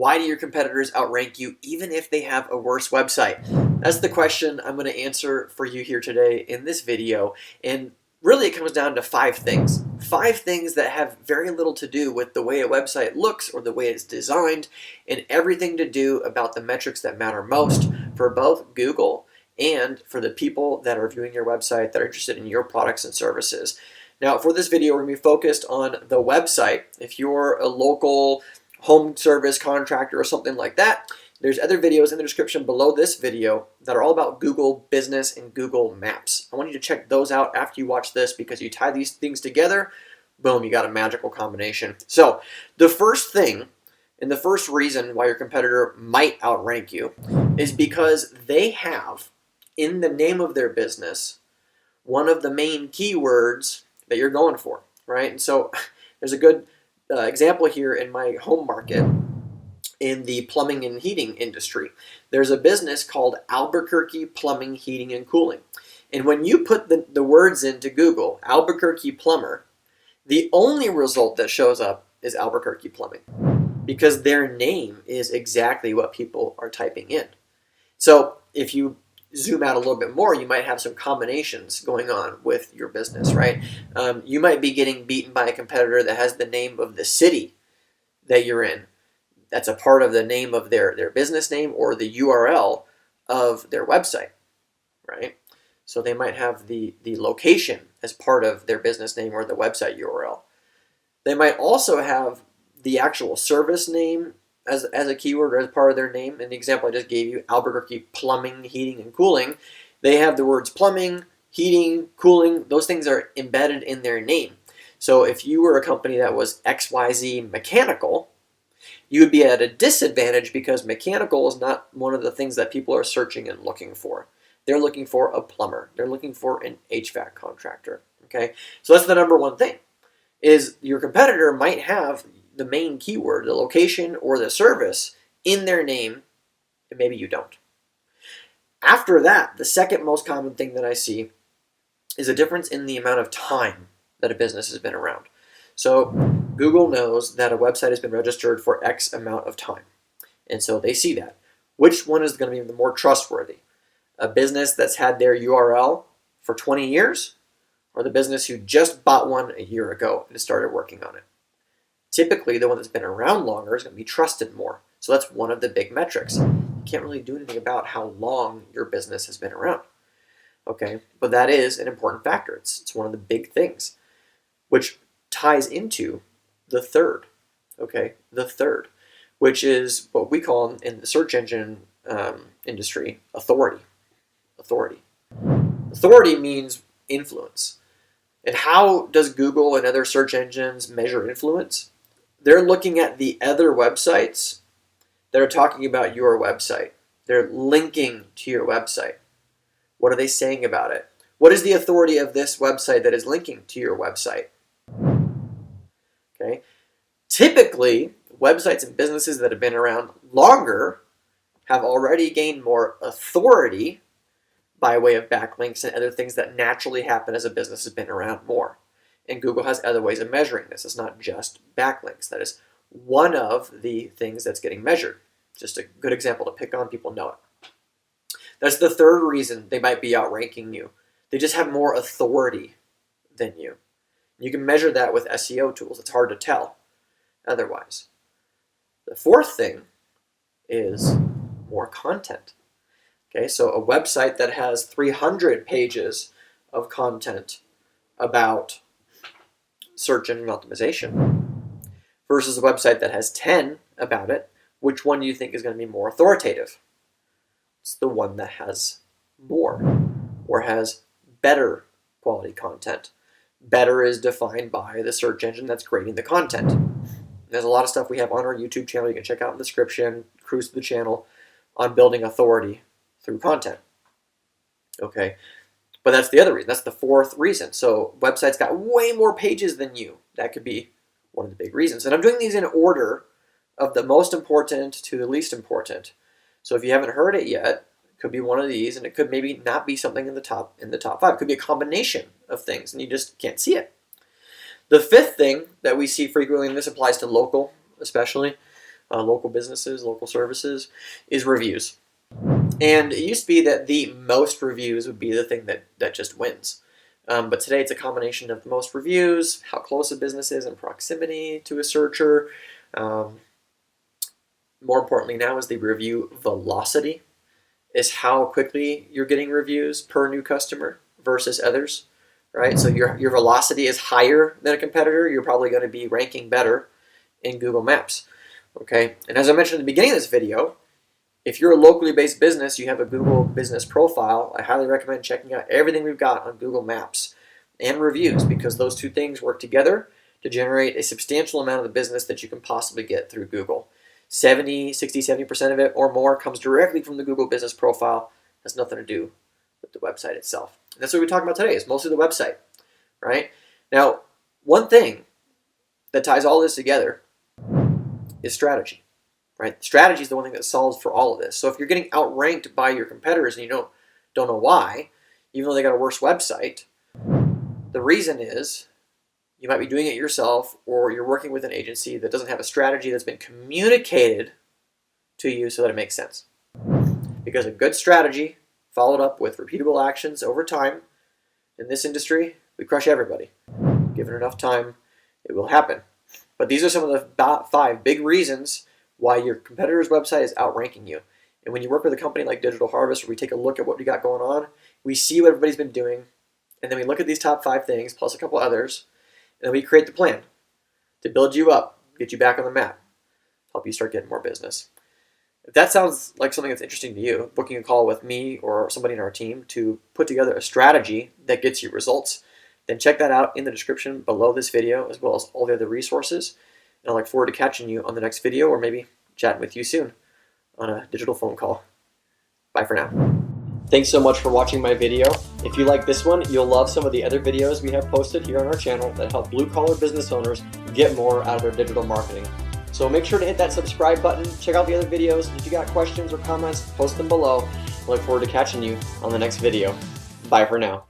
Why do your competitors outrank you even if they have a worse website? That's the question I'm going to answer for you here today in this video. And really it comes down to 5 things. 5 things that have very little to do with the way a website looks or the way it's designed, and everything to do about the metrics that matter most for both Google and for the people that are viewing your website that are interested in your products and services. Now, for this video, we're going to be focused on the website. If you're a local home service contractor or something like that, there's other videos in the description below this video that are all about Google Business and Google Maps. I want you to check those out after you watch this, because you tie these things together, boom, you got a magical combination. So the first thing and the first reason why your competitor might outrank you is because they have in the name of their business one of the main keywords that you're going for, right? And so there's a good example here in my home market in the plumbing and heating industry. There's a business called Albuquerque Plumbing, Heating, and Cooling. And when you put the words into Google, Albuquerque plumber, the only result that shows up is Albuquerque Plumbing, because their name is exactly what people are typing in. So if you zoom out a little bit more, you might have some combinations going on with your business, right? You might be getting beaten by a competitor that has the name of the city that you're in. That's a part of the name of their business name or the URL of their website, right? So they might have the location as part of their business name or the website URL. They might also have the actual service name as a keyword or as part of their name. In the example I just gave you, Albuquerque Plumbing, Heating, and Cooling, they have the words plumbing, heating, cooling. Those things are embedded in their name. So if you were a company that was XYZ Mechanical, you would be at a disadvantage because mechanical is not one of the things that people are searching and looking for. They're looking for a plumber. They're looking for an HVAC contractor. Okay, so that's the number one thing, is your competitor might have the main keyword, the location or the service in their name, and maybe you don't. After that, the second most common thing that I see is a difference in the amount of time that a business has been around. So Google knows that a website has been registered for X amount of time, and so they see that. Which one is going to be the more trustworthy? A business that's had their URL for 20 years, or the business who just bought one a year ago and started working on it? Typically, the one that's been around longer is going to be trusted more. So that's one of the big metrics. You can't really do anything about how long your business has been around. Okay, but that is an important factor. It's one of the big things, which ties into the third. Okay, the third, which is what we call in the search engine industry authority. Authority means influence. And how does Google and other search engines measure influence? They're looking at the other websites that are talking about your website. They're linking to your website. What are they saying about it? What is the authority of this website that is linking to your website? Okay. Typically, websites and businesses that have been around longer have already gained more authority by way of backlinks and other things that naturally happen as a business has been around more. And Google has other ways of measuring this. It's not just backlinks. That is one of the things that's getting measured. Just a good example to pick on, people know it. That's the third reason they might be outranking you. They just have more authority than you. You can measure that with SEO tools. It's hard to tell otherwise. The fourth thing is more content. Okay, so a website that has 300 pages of content about search engine optimization versus a website that has 10 about it, which one do you think is going to be more authoritative? It's the one that has more or has better quality content. Better is defined by the search engine that's grading the content. There's a lot of stuff we have on our YouTube channel. You can check out in the description, cruise to the channel on building authority through content. Okay, but that's the other reason. That's the fourth reason. So websites got way more pages than you. That could be one of the big reasons. And I'm doing these in order of the most important to the least important. So if you haven't heard it yet, it could be one of these, and it could maybe not be something in the top 5. It could be a combination of things, and you just can't see it. The fifth thing that we see frequently, and this applies to local especially, local businesses, local services, is reviews. And it used to be that the most reviews would be the thing that just wins. But today it's a combination of the most reviews, how close a business is in proximity to a searcher. More importantly now is the review velocity, is how quickly you're getting reviews per new customer versus others, right? So your velocity is higher than a competitor, you're probably going to be ranking better in Google Maps, okay? And as I mentioned at the beginning of this video, if you're a locally based business, you have a Google business profile, I highly recommend checking out everything we've got on Google Maps and reviews, because those two things work together to generate a substantial amount of the business that you can possibly get through Google. 70% of it or more comes directly from the Google business profile, has nothing to do with the website itself. And that's what we're talking about today, is mostly the website, right? Now, one thing that ties all this together is strategy. Right? Strategy is the one thing that solves for all of this. So if you're getting outranked by your competitors and you don't know why, even though they got a worse website, the reason is you might be doing it yourself, or you're working with an agency that doesn't have a strategy that's been communicated to you so that it makes sense. Because a good strategy followed up with repeatable actions over time, in this industry, we crush everybody. Given enough time, it will happen. But these are some of the 5 big reasons why your competitor's website is outranking you. And when you work with a company like Digital Harvest, where we take a look at what we got going on, we see what everybody's been doing, and then we look at these top 5 things, plus a couple others, and then we create the plan to build you up, get you back on the map, help you start getting more business. If that sounds like something that's interesting to you, booking a call with me or somebody in our team to put together a strategy that gets you results, then check that out in the description below this video, as well as all the other resources. And I look forward to catching you on the next video, or maybe chatting with you soon on a digital phone call. Bye for now. Thanks so much for watching my video. If you like this one, you'll love some of the other videos we have posted here on our channel that help blue-collar business owners get more out of their digital marketing. So make sure to hit that subscribe button, check out the other videos. If you got questions or comments, post them below. I look forward to catching you on the next video. Bye for now.